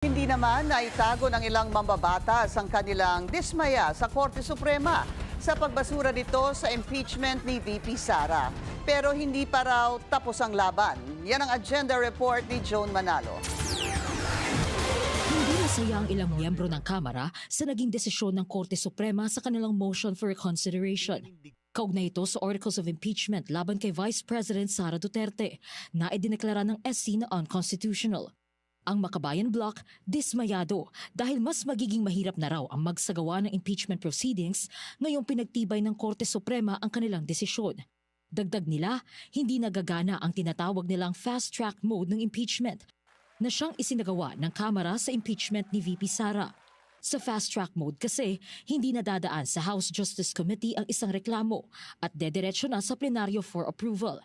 Hindi naman naitago ng ilang mambabatas ang kanilang dismaya sa Korte Suprema sa pagbasura nito sa impeachment ni VP Sara. Pero hindi pa raw tapos ang laban. Yan ang agenda report ni Joan Manalo. Hindi masaya ang ilang miyembro ng Kamara sa naging desisyon ng Korte Suprema sa kanilang motion for reconsideration. Kaugnay ito sa articles of impeachment laban kay Vice President Sara Duterte na idineklara ng SC na unconstitutional. Ang Makabayan Bloc dismayado dahil mas magiging mahirap na raw ang magsagawa ng impeachment proceedings ngayong pinagtibay ng Korte Suprema ang kanilang desisyon. Dagdag nila, hindi nagagana ang tinatawag nilang fast-track mode ng impeachment na siyang isinagawa ng Kamara sa impeachment ni VP Sara. Sa fast-track mode kasi, hindi nadadaan sa House Justice Committee ang isang reklamo at dediretso na sa plenaryo for approval.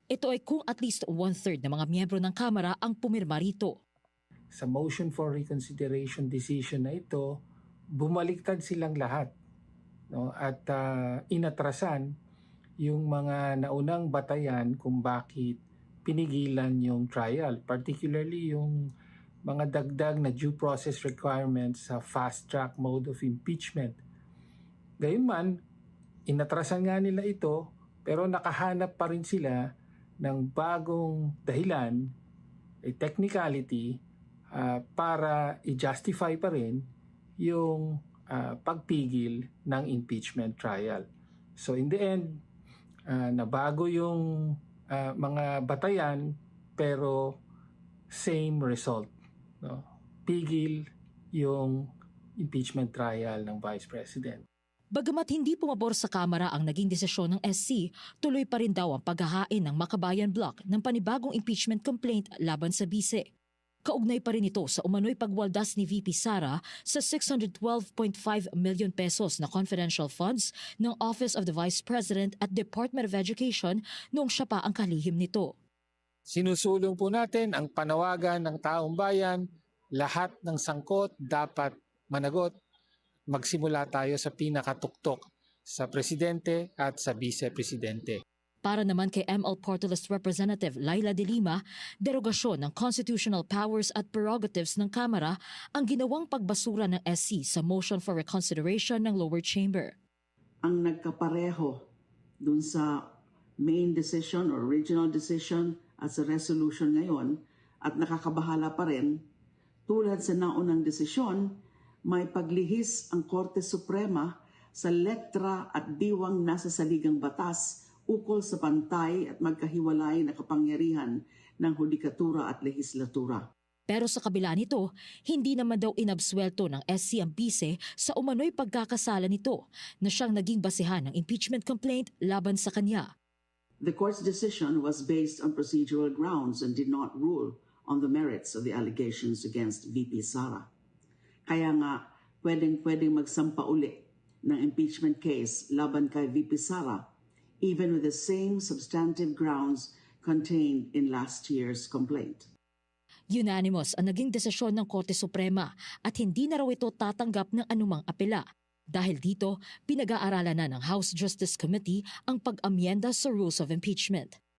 Ito ay kung at least 1/3 ng mga miyembro ng Kamara ang pumirma rito. Sa motion for reconsideration decision na ito, bumaliktad silang lahat, no? At inatrasan yung mga naunang batayan kung bakit pinigilan yung trial, particularly yung mga dagdag na due process requirements sa fast-track mode of impeachment. Gayunman, inatrasan nga nila ito, pero nakahanap pa rin sila ng bagong dahilan, a technicality, para i-justify pa rin yung pagpigil ng impeachment trial. So in the end, nabago yung mga batayan pero same result. No? Pigil yung impeachment trial ng Vice President. Bagamat hindi pumabor sa Kamara ang naging desisyon ng SC, tuloy pa rin daw ang paghahain ng Makabayan Bloc ng panibagong impeachment complaint laban sa bise. Kaugnay pa rin ito sa umano'y pagwaldas ni VP Sara sa 612.5 million pesos na confidential funds ng Office of the Vice President at Department of Education noong siya pa ang kalihim nito. Sinusulong po natin ang panawagan ng taong bayan, lahat ng sangkot dapat managot. Magsimula tayo sa pinakatuktok, sa Presidente at sa Vice-Presidente. Para naman kay ML Party List Representative Laila De Lima, derogasyon ng constitutional powers at prerogatives ng Kamara ang ginawang pagbasura ng SC sa motion for reconsideration ng lower chamber. Ang nagkapareho dun sa main decision or original decision at sa resolution ngayon at nakakabahala pa rin, tulad sa naunang desisyon, may paglihis ang Korte Suprema sa letra at diwang nasa saligang batas ukol sa pantay at magkahiwalay na kapangyarihan ng hudikatura at lehislatura. Pero sa kabila nito, hindi naman daw inabswelto ng SC ang bise sa umano'y pagkakasala nito na siyang naging basehan ng impeachment complaint laban sa kanya. The court's decision was based on procedural grounds and did not rule on the merits of the allegations against VP Sara. Kaya nga, pwedeng magsampa uli ng impeachment case laban kay VP Sara even with the same substantive grounds contained in last year's complaint. Unanimous ang naging desisyon ng Korte Suprema at hindi na raw ito tatanggap ng anumang apela. Dahil dito, pinag-aaralan na ng House Justice Committee ang pag-amyenda sa Rules of Impeachment.